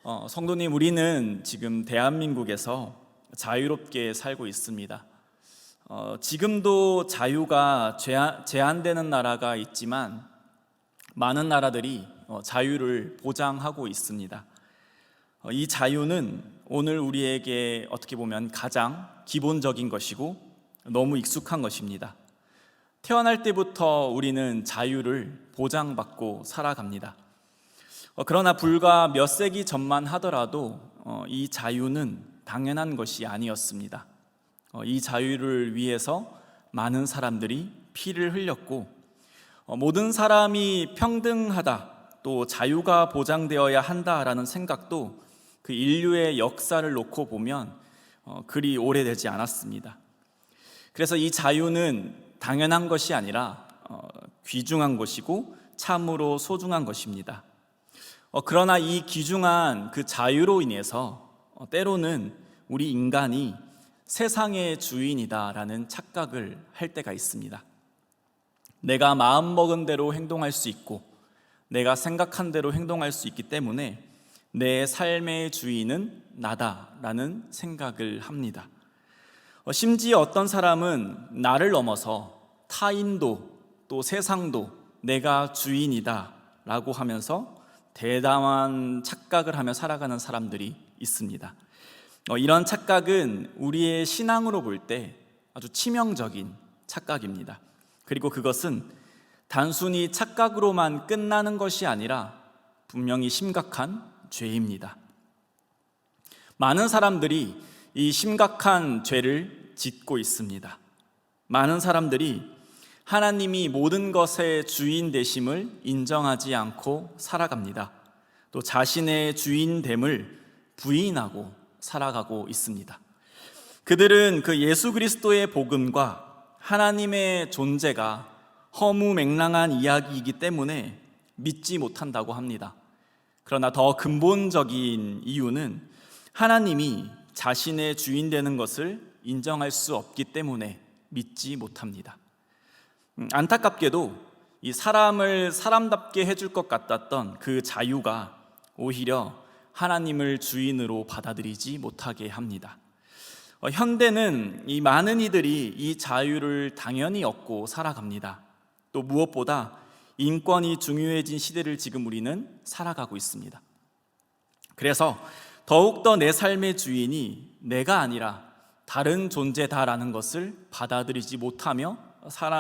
성도님, 우리는 지금 대한민국에서 자유롭게 살고 있습니다. 지금도 자유가 제한되는 나라가 있지만 많은 나라들이 자유를 보장하고 있습니다. 이 자유는 오늘 우리에게 어떻게 보면 가장 기본적인 것이고 너무 익숙한 것입니다. 태어날 때부터 우리는 자유를 보장받고 살아갑니다. 그러나 불과 몇 세기 전만 하더라도 이 자유는 당연한 것이 아니었습니다. 이 자유를 위해서 많은 사람들이 피를 흘렸고, 모든 사람이 평등하다, 또 자유가 보장되어야 한다라는 생각도 그 인류의 역사를 놓고 보면 그리 오래되지 않았습니다. 그래서 이 자유는 당연한 것이 아니라 귀중한 것이고 참으로 소중한 것입니다. 그러나 이 귀중한 그 자유로 인해서 때로는 우리 인간이 세상의 주인이다라는 착각을 할 때가 있습니다. 내가 마음먹은 대로 행동할 수 있고 내가 생각한 대로 행동할 수 있기 때문에 내 삶의 주인은 나다라는 생각을 합니다. 심지어 어떤 사람은 나를 넘어서 타인도 또 세상도 내가 주인이다 라고 하면서 대담한 착각을 하며 살아가는 사람들이 있습니다. 이런 착각은 우리의 신앙으로 볼 때 아주 치명적인 착각입니다. 그리고 그것은 단순히 착각으로만 끝나는 것이 아니라 분명히 심각한 죄입니다. 많은 사람들이 이 심각한 죄를 짓고 있습니다. 많은 사람들이 하나님이 모든 것의 주인 되심을 인정하지 않고 살아갑니다. 또 자신의 주인됨을 부인하고 살아가고 있습니다. 그들은 그 예수 그리스도의 복음과 하나님의 존재가 허무맹랑한 이야기이기 때문에 믿지 못한다고 합니다. 그러나 더 근본적인 이유는 하나님이 자신의 주인 되는 것을 인정할 수 없기 때문에 믿지 못합니다. 안타깝게도 이 사람을 사람답게 해줄 것 같았던 그 자유가 오히려 하나님을 주인으로 받아들이지 못하게 합니다. 현대는 이 많은 이들이 이 자유를 당연히 얻고 살아갑니다. 또 무엇보다 인권이 중요해진 시대를 지금 우리는 살아가고 있습니다. 그래서 더욱더 내 삶의 주인이 내가 아니라 다른 존재다라는 것을 받아들이지 못하며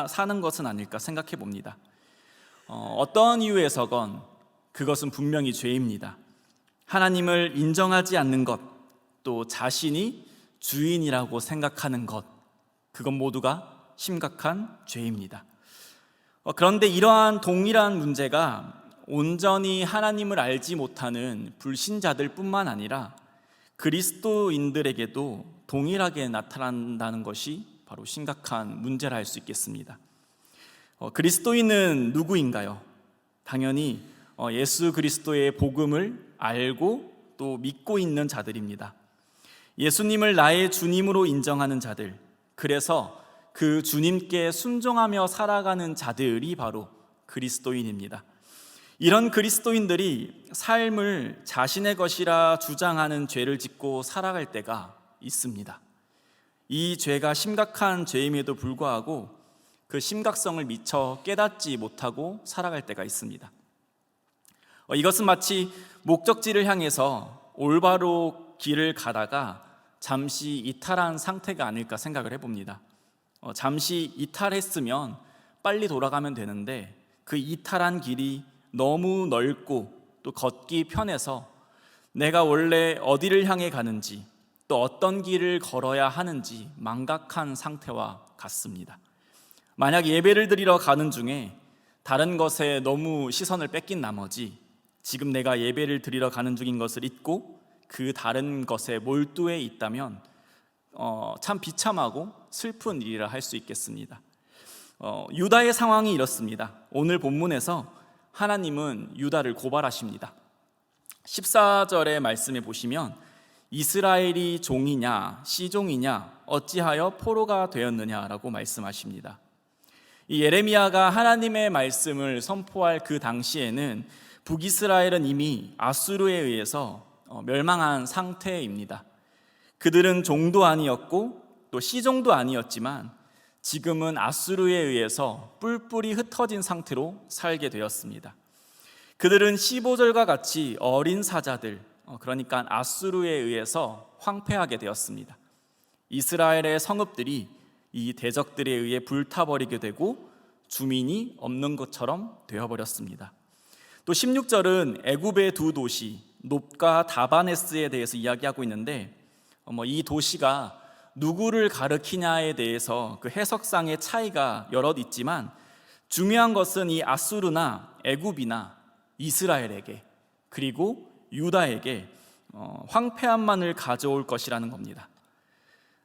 사는 것은 아닐까 생각해 봅니다. 어떤 이유에서건 그것은 분명히 죄입니다. 하나님을 인정하지 않는 것, 또 자신이 주인이라고 생각하는 것, 그것 모두가 심각한 죄입니다. 그런데 이러한 동일한 문제가 온전히 하나님을 알지 못하는 불신자들 뿐만 아니라 그리스도인들에게도 동일하게 나타난다는 것이 바로 심각한 문제라 할 수 있겠습니다. 그리스도인은 누구인가요? 당연히 예수 그리스도의 복음을 알고 또 믿고 있는 자들입니다. 예수님을 나의 주님으로 인정하는 자들, 그래서 그 주님께 순종하며 살아가는 자들이 바로 그리스도인입니다. 이런 그리스도인들이 삶을 자신의 것이라 주장하는 죄를 짓고 살아갈 때가 있습니다. 이 죄가 심각한 죄임에도 불구하고 그 심각성을 미처 깨닫지 못하고 살아갈 때가 있습니다. 이것은 마치 목적지를 향해서 올바로 길을 가다가 잠시 이탈한 상태가 아닐까 생각을 해봅니다. 잠시 이탈했으면 빨리 돌아가면 되는데 그 이탈한 길이 너무 넓고 또 걷기 편해서 내가 원래 어디를 향해 가는지 또 어떤 길을 걸어야 하는지 망각한 상태와 같습니다. 만약 예배를 드리러 가는 중에 다른 것에 너무 시선을 뺏긴 나머지 지금 내가 예배를 드리러 가는 중인 것을 잊고 그 다른 것에 몰두해 있다면 참 비참하고 슬픈 일이라 할 수 있겠습니다. 유다의 상황이 이렇습니다. 오늘 본문에서 하나님은 유다를 고발하십니다. 14절의 말씀에 보시면 이스라엘이 종이냐 시종이냐 어찌하여 포로가 되었느냐라고 말씀하십니다. 이 예레미야가 하나님의 말씀을 선포할 그 당시에는 북이스라엘은 이미 아수르에 의해서 멸망한 상태입니다. 그들은 종도 아니었고 또 씨종도 아니었지만 지금은 아수르에 의해서 뿔뿔이 흩어진 상태로 살게 되었습니다. 그들은 15절과 같이 어린 사자들, 그러니까 아수르에 의해서 황폐하게 되었습니다. 이스라엘의 성읍들이 이 대적들에 의해 불타버리게 되고 주민이 없는 것처럼 되어버렸습니다. 또 16절은 애굽의 두 도시 놉과 다바네스에 대해서 이야기하고 있는데 이 도시가 누구를 가리키냐에 대해서 그 해석상의 차이가 여럿 있지만 중요한 것은 이 아수르나 애굽이나 이스라엘에게 그리고 유다에게 황폐함만을 가져올 것이라는 겁니다.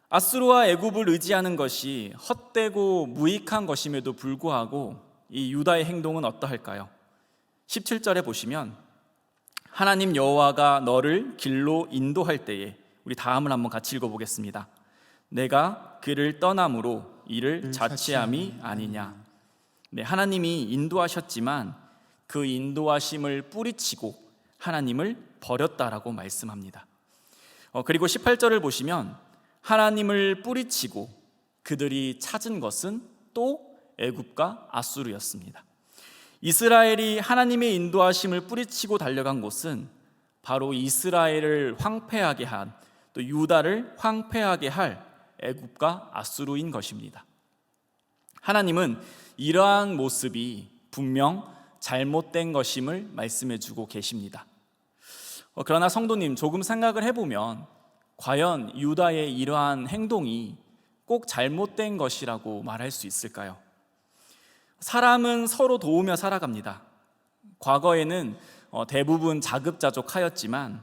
아수르와 애굽을 의지하는 것이 헛되고 무익한 것임에도 불구하고 이 유다의 행동은 어떠할까요? 17절에 보시면 하나님 여호와가 너를 길로 인도할 때에, 우리 다음을 한번 같이 읽어보겠습니다. 내가 그를 떠남으로 이를 자취함이 아니냐. 네, 하나님이 인도하셨지만 그 인도하심을 뿌리치고 하나님을 버렸다라고 말씀합니다. 그리고 18절을 보시면 하나님을 뿌리치고 그들이 찾은 것은 또 애굽과 아수르였습니다. 이스라엘이 하나님의 인도하심을 뿌리치고 달려간 곳은 바로 이스라엘을 황폐하게 한, 또 유다를 황폐하게 할 애굽과 아수르인 것입니다. 하나님은 이러한 모습이 분명 잘못된 것임을 말씀해 주고 계십니다. 그러나 성도님, 조금 생각을 해보면 과연 유다의 이러한 행동이 꼭 잘못된 것이라고 말할 수 있을까요? 사람은 서로 도우며 살아갑니다. 과거에는 대부분 자급자족하였지만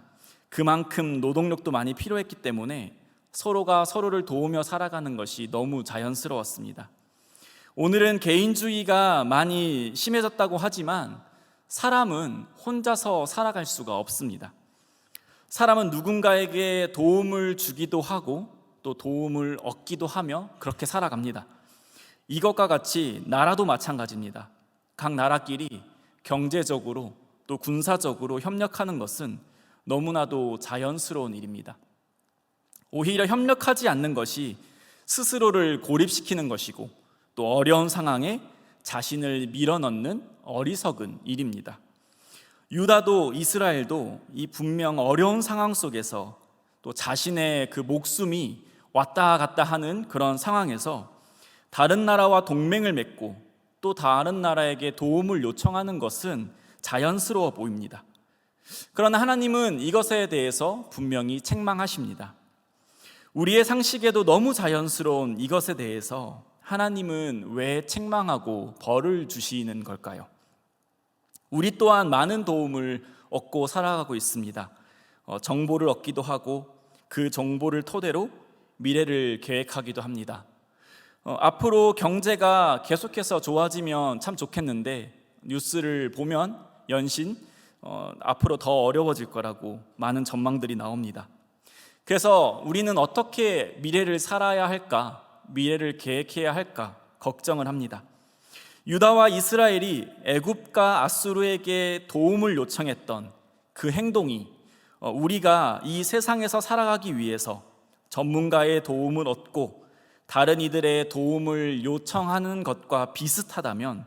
그만큼 노동력도 많이 필요했기 때문에 서로가 서로를 도우며 살아가는 것이 너무 자연스러웠습니다. 오늘은 개인주의가 많이 심해졌다고 하지만 사람은 혼자서 살아갈 수가 없습니다. 사람은 누군가에게 도움을 주기도 하고 또 도움을 얻기도 하며 그렇게 살아갑니다. 이것과 같이 나라도 마찬가지입니다. 각 나라끼리 경제적으로 또 군사적으로 협력하는 것은 너무나도 자연스러운 일입니다. 오히려 협력하지 않는 것이 스스로를 고립시키는 것이고 또 어려운 상황에 자신을 밀어넣는 어리석은 일입니다. 유다도 이스라엘도 이 분명 어려운 상황 속에서 또 자신의 그 목숨이 왔다 갔다 하는 그런 상황에서 다른 나라와 동맹을 맺고 또 다른 나라에게 도움을 요청하는 것은 자연스러워 보입니다. 그러나 하나님은 이것에 대해서 분명히 책망하십니다. 우리의 상식에도 너무 자연스러운 이것에 대해서 하나님은 왜 책망하고 벌을 주시는 걸까요? 우리 또한 많은 도움을 얻고 살아가고 있습니다. 정보를 얻기도 하고 그 정보를 토대로 미래를 계획하기도 합니다. 앞으로 경제가 계속해서 좋아지면 참 좋겠는데 뉴스를 보면 연신 앞으로 더 어려워질 거라고 많은 전망들이 나옵니다. 그래서 우리는 어떻게 미래를 살아야 할까, 미래를 계획해야 할까 걱정을 합니다. 유다와 이스라엘이 애굽과 아수르에게 도움을 요청했던 그 행동이 우리가 이 세상에서 살아가기 위해서 전문가의 도움을 얻고 다른 이들의 도움을 요청하는 것과 비슷하다면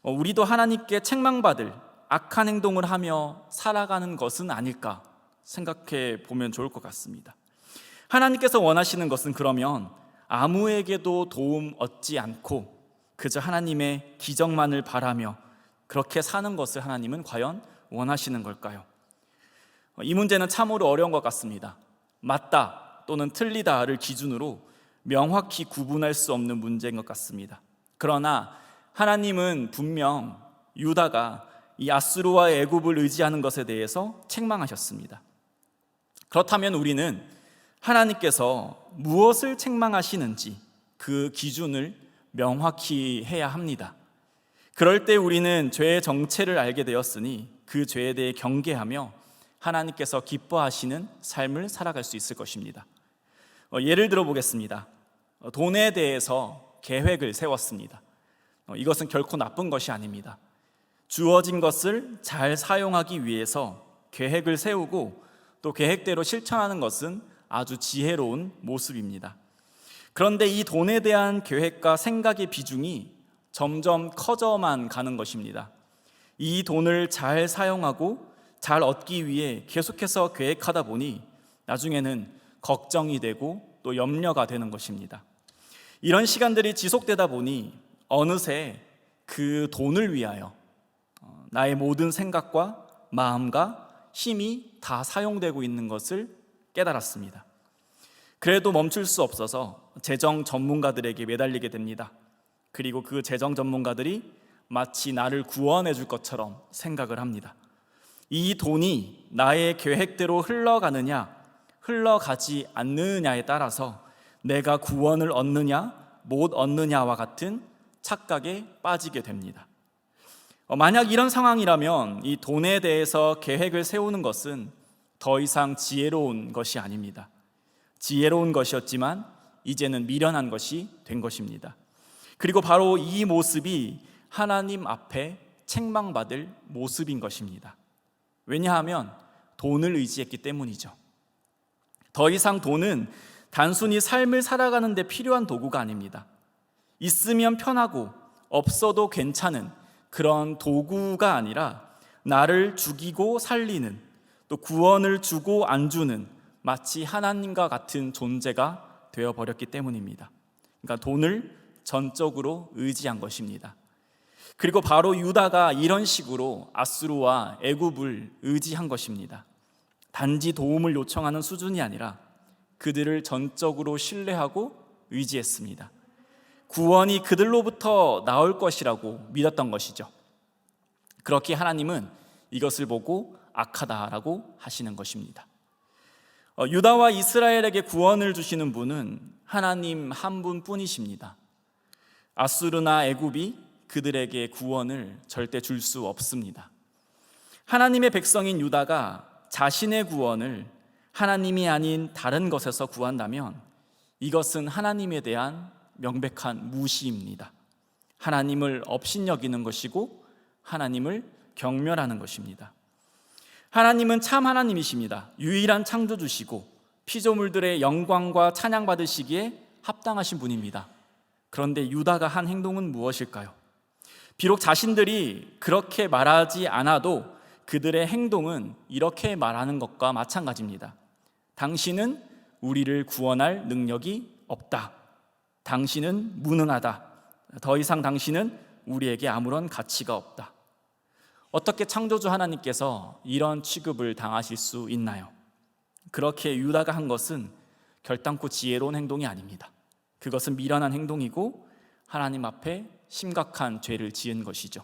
우리도 하나님께 책망받을 악한 행동을 하며 살아가는 것은 아닐까 생각해 보면 좋을 것 같습니다. 하나님께서 원하시는 것은 그러면 아무에게도 도움 얻지 않고 그저 하나님의 기적만을 바라며 그렇게 사는 것을 하나님은 과연 원하시는 걸까요? 이 문제는 참으로 어려운 것 같습니다. 맞다 또는 틀리다를 기준으로 명확히 구분할 수 없는 문제인 것 같습니다. 그러나 하나님은 분명 유다가 이 아수르와 애굽을 의지하는 것에 대해서 책망하셨습니다. 그렇다면 우리는 하나님께서 무엇을 책망하시는지 그 기준을 명확히 해야 합니다. 그럴 때 우리는 죄의 정체를 알게 되었으니 그 죄에 대해 경계하며 하나님께서 기뻐하시는 삶을 살아갈 수 있을 것입니다. 예를 들어 보겠습니다. 돈에 대해서 계획을 세웠습니다. 이것은 결코 나쁜 것이 아닙니다. 주어진 것을 잘 사용하기 위해서 계획을 세우고 또 계획대로 실천하는 것은 아주 지혜로운 모습입니다. 그런데 이 돈에 대한 계획과 생각의 비중이 점점 커져만 가는 것입니다. 이 돈을 잘 사용하고 잘 얻기 위해 계속해서 계획하다 보니 나중에는 걱정이 되고 또 염려가 되는 것입니다. 이런 시간들이 지속되다 보니 어느새 그 돈을 위하여 나의 모든 생각과 마음과 힘이 다 사용되고 있는 것을 깨달았습니다. 그래도 멈출 수 없어서 재정 전문가들에게 매달리게 됩니다. 그리고 그 재정 전문가들이 마치 나를 구원해 줄 것처럼 생각을 합니다. 이 돈이 나의 계획대로 흘러가느냐 흘러가지 않느냐에 따라서 내가 구원을 얻느냐 못 얻느냐와 같은 착각에 빠지게 됩니다. 만약 이런 상황이라면 이 돈에 대해서 계획을 세우는 것은 더 이상 지혜로운 것이 아닙니다. 지혜로운 것이었지만 이제는 미련한 것이 된 것입니다. 그리고 바로 이 모습이 하나님 앞에 책망받을 모습인 것입니다. 왜냐하면 돈을 의지했기 때문이죠. 더 이상 돈은 단순히 삶을 살아가는 데 필요한 도구가 아닙니다. 있으면 편하고 없어도 괜찮은 그런 도구가 아니라 나를 죽이고 살리는, 또 구원을 주고 안 주는 마치 하나님과 같은 존재가 되어버렸기 때문입니다. 그러니까 돈을 전적으로 의지한 것입니다. 그리고 바로 유다가 이런 식으로 아수르와 애굽을 의지한 것입니다. 단지 도움을 요청하는 수준이 아니라 그들을 전적으로 신뢰하고 의지했습니다. 구원이 그들로부터 나올 것이라고 믿었던 것이죠. 그렇게 하나님은 이것을 보고 악하다라고 하시는 것입니다. 유다와 이스라엘에게 구원을 주시는 분은 하나님 한 분뿐이십니다. 아수르나 애굽이 그들에게 구원을 절대 줄 수 없습니다. 하나님의 백성인 유다가 자신의 구원을 하나님이 아닌 다른 것에서 구한다면 이것은 하나님에 대한 명백한 무시입니다. 하나님을 업신여기는 것이고 하나님을 경멸하는 것입니다. 하나님은 참 하나님이십니다. 유일한 창조주시고 피조물들의 영광과 찬양 받으시기에 합당하신 분입니다. 그런데 유다가 한 행동은 무엇일까요? 비록 자신들이 그렇게 말하지 않아도 그들의 행동은 이렇게 말하는 것과 마찬가지입니다. 당신은 우리를 구원할 능력이 없다. 당신은 무능하다. 더 이상 당신은 우리에게 아무런 가치가 없다. 어떻게 창조주 하나님께서 이런 취급을 당하실 수 있나요? 그렇게 유다가 한 것은 결단코 지혜로운 행동이 아닙니다. 그것은 미련한 행동이고 하나님 앞에 심각한 죄를 지은 것이죠.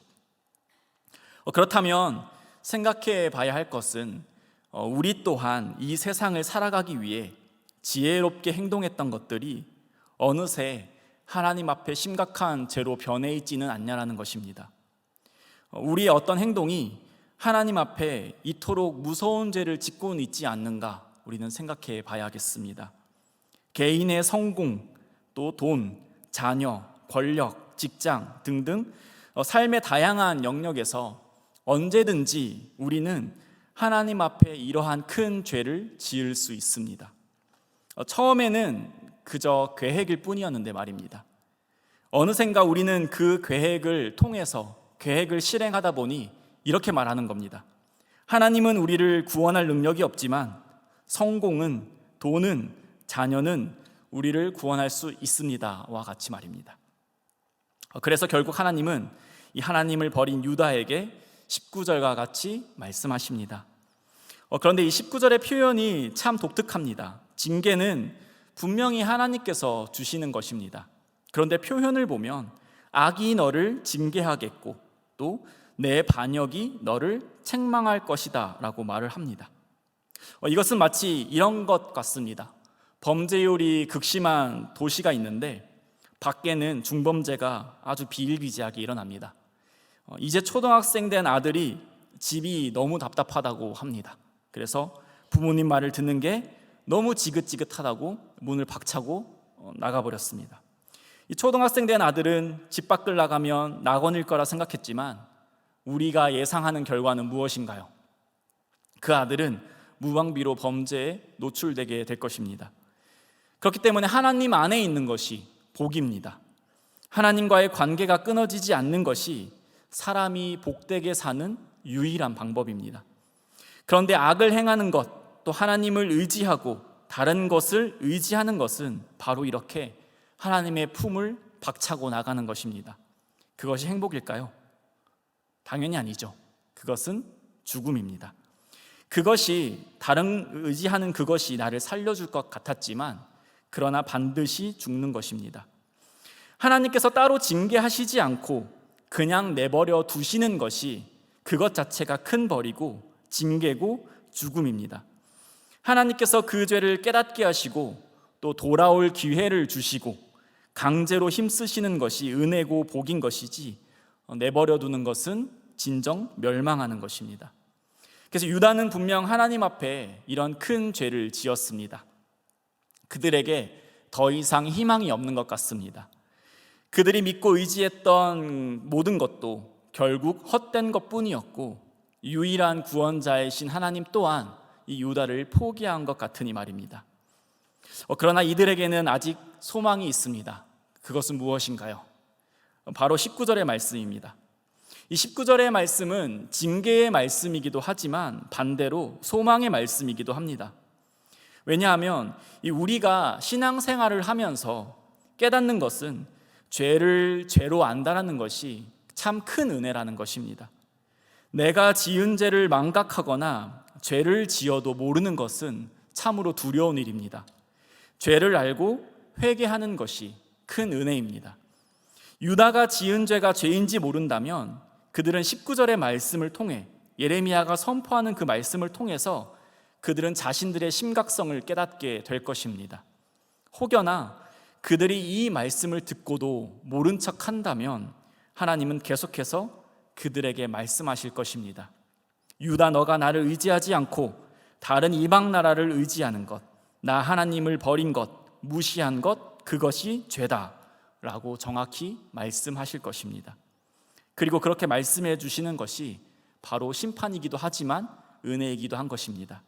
그렇다면 생각해 봐야 할 것은 우리 또한 이 세상을 살아가기 위해 지혜롭게 행동했던 것들이 어느새 하나님 앞에 심각한 죄로 변해 있지는 않냐라는 것입니다. 우리의 어떤 행동이 하나님 앞에 이토록 무서운 죄를 짓고는 있지 않는가 우리는 생각해 봐야겠습니다. 개인의 성공, 또 돈, 자녀, 권력, 직장 등등 삶의 다양한 영역에서 언제든지 우리는 하나님 앞에 이러한 큰 죄를 지을 수 있습니다. 처음에는 그저 계획일 뿐이었는데 말입니다. 어느샌가 우리는 그 계획을 통해서 계획을 실행하다 보니 이렇게 말하는 겁니다. 하나님은 우리를 구원할 능력이 없지만 성공은, 돈은, 자녀는 우리를 구원할 수 있습니다와 같이 말입니다. 그래서 결국 하나님은 이 하나님을 버린 유다에게 19절과 같이 말씀하십니다. 그런데 이 19절의 표현이 참 독특합니다. 징계는 분명히 하나님께서 주시는 것입니다. 그런데 표현을 보면 악이 너를 징계하겠고 또 내 반역이 너를 책망할 것이다 라고 말을 합니다. 이것은 마치 이런 것 같습니다. 범죄율이 극심한 도시가 있는데 밖에는 중범죄가 아주 비일비재하게 일어납니다. 이제 초등학생 된 아들이 집이 너무 답답하다고 합니다. 그래서 부모님 말을 듣는 게 너무 지긋지긋하다고 문을 박차고 나가버렸습니다. 이 초등학생 된 아들은 집 밖을 나가면 낙원일 거라 생각했지만 우리가 예상하는 결과는 무엇인가요? 그 아들은 무방비로 범죄에 노출되게 될 것입니다. 그렇기 때문에 하나님 안에 있는 것이 복입니다. 하나님과의 관계가 끊어지지 않는 것이 사람이 복되게 사는 유일한 방법입니다. 그런데 악을 행하는 것, 또 하나님을 의지하고 다른 것을 의지하는 것은 바로 이렇게 하나님의 품을 박차고 나가는 것입니다. 그것이 행복일까요? 당연히 아니죠. 그것은 죽음입니다. 그것이 다른 의지하는 그것이 나를 살려줄 것 같았지만 그러나 반드시 죽는 것입니다. 하나님께서 따로 징계하시지 않고 그냥 내버려 두시는 것이 그것 자체가 큰 벌이고 징계고 죽음입니다. 하나님께서 그 죄를 깨닫게 하시고 또 돌아올 기회를 주시고 강제로 힘쓰시는 것이 은혜고 복인 것이지 내버려 두는 것은 진정 멸망하는 것입니다. 그래서 유다는 분명 하나님 앞에 이런 큰 죄를 지었습니다. 그들에게 더 이상 희망이 없는 것 같습니다. 그들이 믿고 의지했던 모든 것도 결국 헛된 것뿐이었고 유일한 구원자이신 하나님 또한 이 유다를 포기한 것 같으니 말입니다. 그러나 이들에게는 아직 소망이 있습니다. 그것은 무엇인가요? 바로 19절의 말씀입니다. 이 19절의 말씀은 징계의 말씀이기도 하지만 반대로 소망의 말씀이기도 합니다. 왜냐하면 우리가 신앙생활을 하면서 깨닫는 것은 죄를 죄로 안다라는 것이 참 큰 은혜라는 것입니다. 내가 지은 죄를 망각하거나 죄를 지어도 모르는 것은 참으로 두려운 일입니다. 죄를 알고 회개하는 것이 큰 은혜입니다. 유다가 지은 죄가 죄인지 모른다면 그들은 19절의 말씀을 통해 예레미야가 선포하는 그 말씀을 통해서 그들은 자신들의 심각성을 깨닫게 될 것입니다. 혹여나 그들이 이 말씀을 듣고도 모른 척 한다면 하나님은 계속해서 그들에게 말씀하실 것입니다. 유다, 너가 나를 의지하지 않고 다른 이방 나라를 의지하는 것, 나 하나님을 버린 것, 무시한 것, 그것이 죄다 라고 정확히 말씀하실 것입니다. 그리고 그렇게 말씀해 주시는 것이 바로 심판이기도 하지만 은혜이기도 한 것입니다.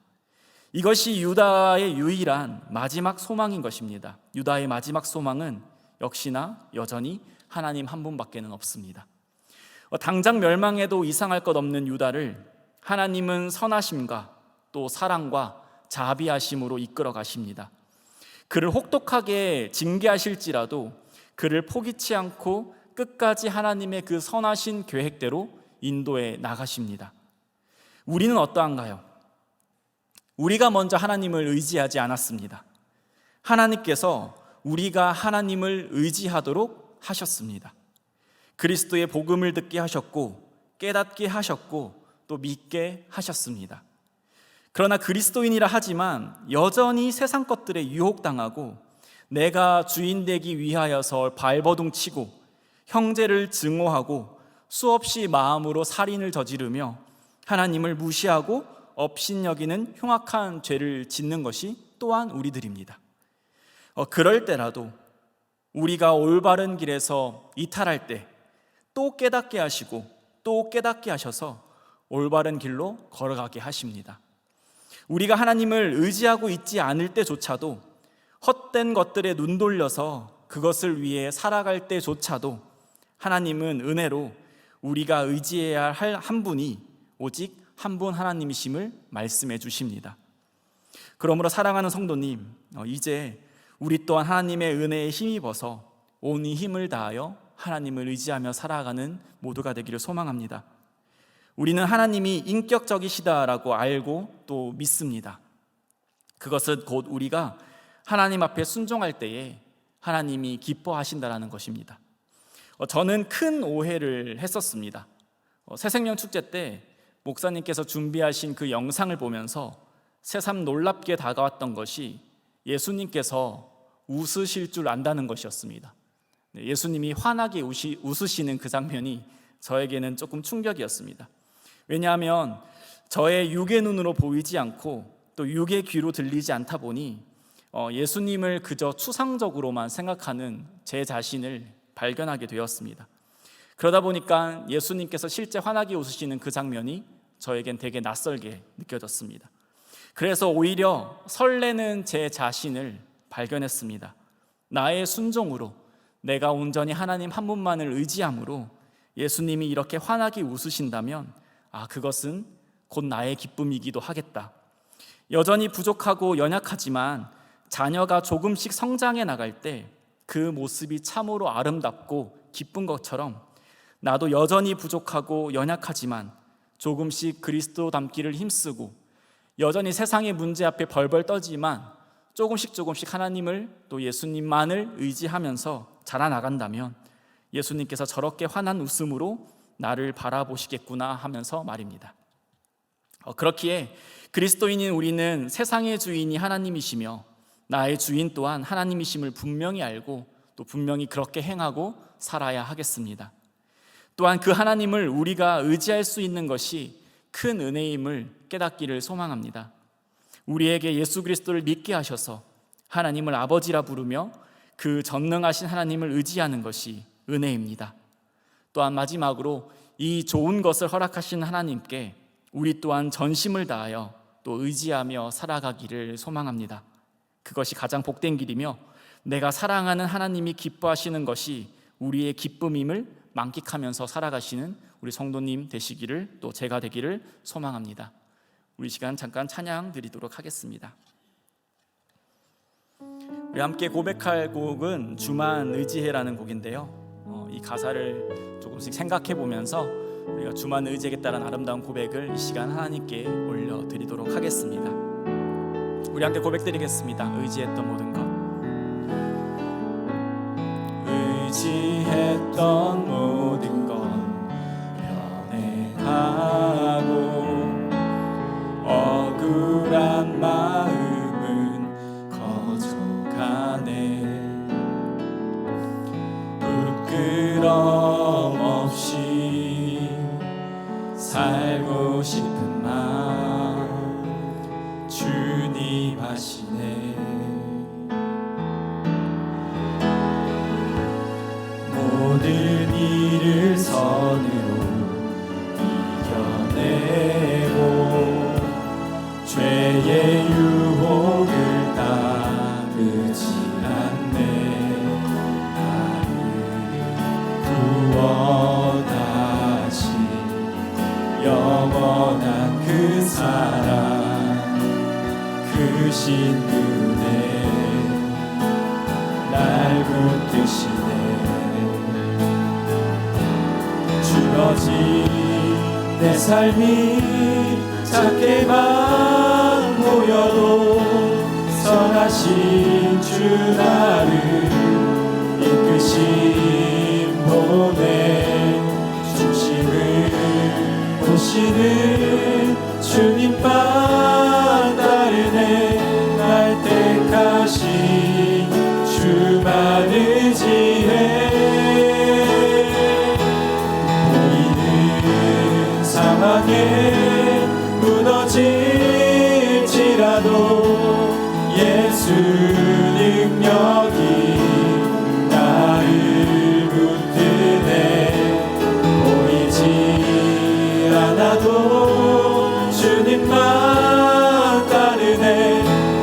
이것이 유다의 유일한 마지막 소망인 것입니다. 유다의 마지막 소망은 역시나 여전히 하나님 한 분밖에는 없습니다. 당장 멸망해도 이상할 것 없는 유다를 하나님은 선하심과 또 사랑과 자비하심으로 이끌어 가십니다. 그를 혹독하게 징계하실지라도 그를 포기치 않고 끝까지 하나님의 그 선하신 계획대로 인도해 나가십니다. 우리는 어떠한가요? 우리가 먼저 하나님을 의지하지 않았습니다. 하나님께서 우리가 하나님을 의지하도록 하셨습니다. 그리스도의 복음을 듣게 하셨고 깨닫게 하셨고 또 믿게 하셨습니다. 그러나 그리스도인이라 하지만 여전히 세상 것들에 유혹당하고 내가 주인 되기 위하여서 발버둥치고 형제를 증오하고 수없이 마음으로 살인을 저지르며 하나님을 무시하고 업신여기는 흉악한 죄를 짓는 것이 또한 우리들입니다. 그럴 때라도 우리가 올바른 길에서 이탈할 때 또 깨닫게 하시고 또 깨닫게 하셔서 올바른 길로 걸어가게 하십니다. 우리가 하나님을 의지하고 있지 않을 때조차도 헛된 것들에 눈 돌려서 그것을 위해 살아갈 때조차도 하나님은 은혜로 우리가 의지해야 할 한 분이 오직 한 분 하나님이심을 말씀해 주십니다. 그러므로 사랑하는 성도님, 이제 우리 또한 하나님의 은혜에 힘입어서 온 힘을 다하여 하나님을 의지하며 살아가는 모두가 되기를 소망합니다. 우리는 하나님이 인격적이시다라고 알고 또 믿습니다. 그것은 곧 우리가 하나님 앞에 순종할 때에 하나님이 기뻐하신다라는 것입니다. 저는 큰 오해를 했었습니다. 새생명 축제 때 목사님께서 준비하신 그 영상을 보면서 새삼 놀랍게 다가왔던 것이 예수님께서 웃으실 줄 안다는 것이었습니다. 예수님이 환하게 웃으시는 그 장면이 저에게는 조금 충격이었습니다. 왜냐하면 저의 육의 눈으로 보이지 않고 또 육의 귀로 들리지 않다 보니 예수님을 그저 추상적으로만 생각하는 제 자신을 발견하게 되었습니다. 그러다 보니까 예수님께서 실제 환하게 웃으시는 그 장면이 저에겐 되게 낯설게 느껴졌습니다. 그래서 오히려 설레는 제 자신을 발견했습니다. 나의 순종으로, 내가 온전히 하나님 한 분만을 의지함으로 예수님이 이렇게 환하게 웃으신다면 그것은 곧 나의 기쁨이기도 하겠다. 여전히 부족하고 연약하지만 자녀가 조금씩 성장해 나갈 때 그 모습이 참으로 아름답고 기쁜 것처럼 나도 여전히 부족하고 연약하지만 조금씩 그리스도 닮기를 힘쓰고 여전히 세상의 문제 앞에 벌벌 떠지만 조금씩 하나님을 또 예수님만을 의지하면서 자라나간다면 예수님께서 저렇게 환한 웃음으로 나를 바라보시겠구나 하면서 말입니다. 그렇기에 그리스도인인 우리는 세상의 주인이 하나님이시며 나의 주인 또한 하나님이심을 분명히 알고 또 분명히 그렇게 행하고 살아야 하겠습니다. 또한 그 하나님을 우리가 의지할 수 있는 것이 큰 은혜임을 깨닫기를 소망합니다. 우리에게 예수 그리스도를 믿게 하셔서 하나님을 아버지라 부르며 그 전능하신 하나님을 의지하는 것이 은혜입니다. 또한 마지막으로 이 좋은 것을 허락하신 하나님께 우리 또한 전심을 다하여 또 의지하며 살아가기를 소망합니다. 그것이 가장 복된 길이며 내가 사랑하는 하나님이 기뻐하시는 것이 우리의 기쁨임을 만끽하면서 살아가시는 우리 성도님 되시기를 또 제가 되기를 소망합니다. 우리 시간 잠깐 찬양 드리도록 하겠습니다. 우리 함께 고백할 곡은 주만 의지해라는 곡인데요, 이 가사를 조금씩 생각해 보면서 우리가 주만 의지하겠다는 아름다운 고백을 이 시간 하나님께 올려드리도록 하겠습니다. 우리 함께 고백드리겠습니다. 의지했던 모든 것, 의지했던 모든 것 변해가고 억울한 마음은 거져가네. 부끄럼 없이 살고 싶은 마음 주님 하시네. 모든 일을 선으로 이겨내고 죄의 유혹을 따르지 않네. 나를 구원하신 영원한 그 사랑 그 신분에 날 붙드시네. 주어진 내 삶이 작게만 보여도 선하신 주 나를 이끄신 몸에 중심을 보시는 주님만 따르네. 날 택하신 주만 의지해. 보이는 상황에 무너질지라도 예수 능력이 나를 붙드네. 보이지 않아도 주님만 따르네.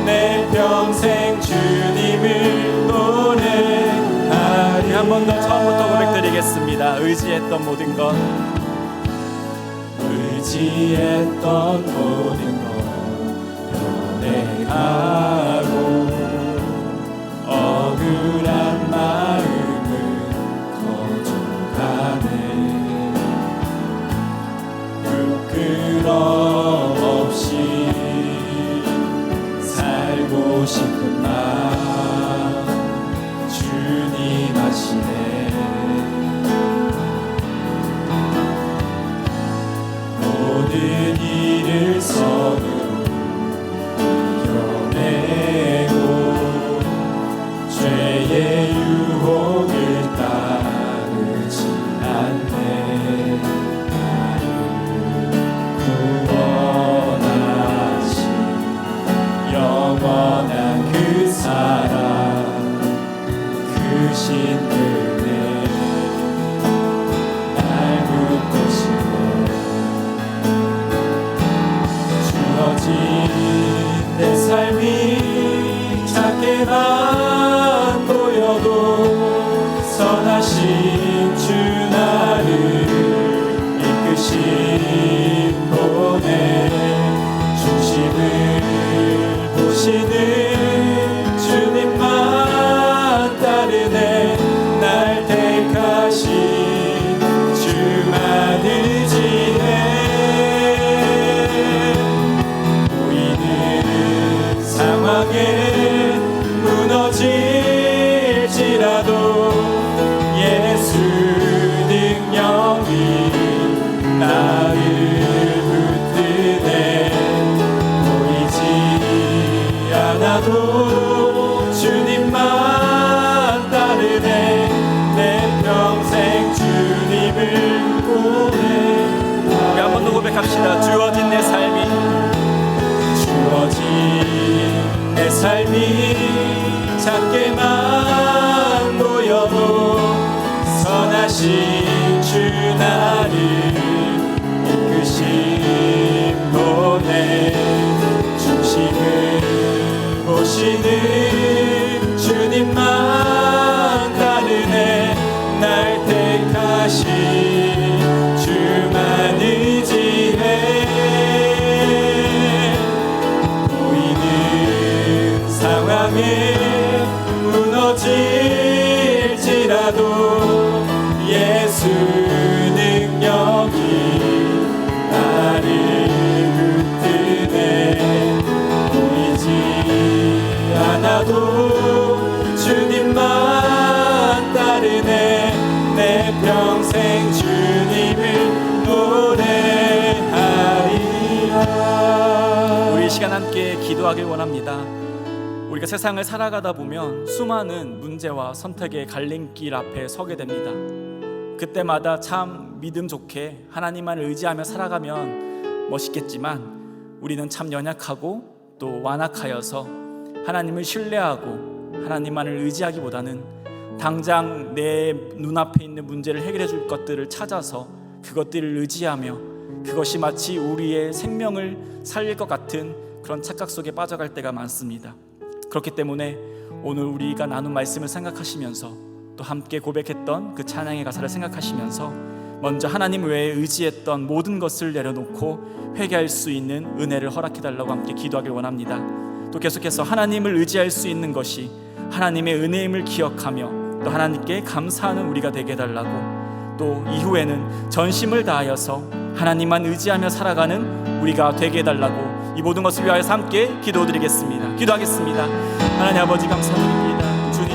내 평생 주님을 노래하리. 한 번 더 처음부터 고백드리겠습니다. 의지했던 모든 것, 의지했던 모든 것 변해가고 억울한 마음은 거져가네. 부끄럼 없이 살고 싶은 마음 주님 하시네. 모든 일을 선으로 이겨내고 죄의 유혹을 따르지 않네. 나를 구원하신 영원한 그 사랑 그 신들에 날 붙드시네. 주어진 작게만 보여도 선하신 주 나를 이끄신 분의 중심을 보시는 주님만 따르네. 날 택하신 주만 의지해. 보이는 상황에 무너질지라도 예수 능력이 나를 붙드네. 보이지 않아도 주님만 따르네. 내 평생 주님을 보내. 우리 한 번 더 고백합시다. 주어진 내 삶이, 주어진 내 삶이 작게만 보여도 선하신 주 나를 이끄신 분의 중심을 보시는 주님만 따르네. 날 택하신 주만 의지해. 보이는 상황에 무너질지라도 예수 능력이 나를 붙드네. 보이지 않아도 주님만 따르네. 내 평생 주님을 노래하리라. 우리 이 시간 함께 기도하길 원합니다. 우리가 세상을 살아가다 보면 수많은 문제와 선택의 갈림길 앞에 서게 됩니다. 그때마다 참 믿음 좋게 하나님만을 의지하며 살아가면 멋있겠지만 우리는 참 연약하고 또 완악하여서 하나님을 신뢰하고 하나님만을 의지하기보다는 당장 내 눈앞에 있는 문제를 해결해 줄 것들을 찾아서 그것들을 의지하며 그것이 마치 우리의 생명을 살릴 것 같은 그런 착각 속에 빠져갈 때가 많습니다. 그렇기 때문에 오늘 우리가 나눈 말씀을 생각하시면서 또 함께 고백했던 그 찬양의 가사를 생각하시면서 먼저 하나님 외에 의지했던 모든 것을 내려놓고 회개할 수 있는 은혜를 허락해달라고 함께 기도하길 원합니다. 또 계속해서 하나님을 의지할 수 있는 것이 하나님의 은혜임을 기억하며 또 하나님께 감사하는 우리가 되게 해달라고, 또 이후에는 전심을 다하여서 하나님만 의지하며 살아가는 우리가 되게 해달라고 이 모든 것을 위하여 함께 기도드리겠습니다. 기도하겠습니다. 하나님 아버지 감사드립니다. 주님,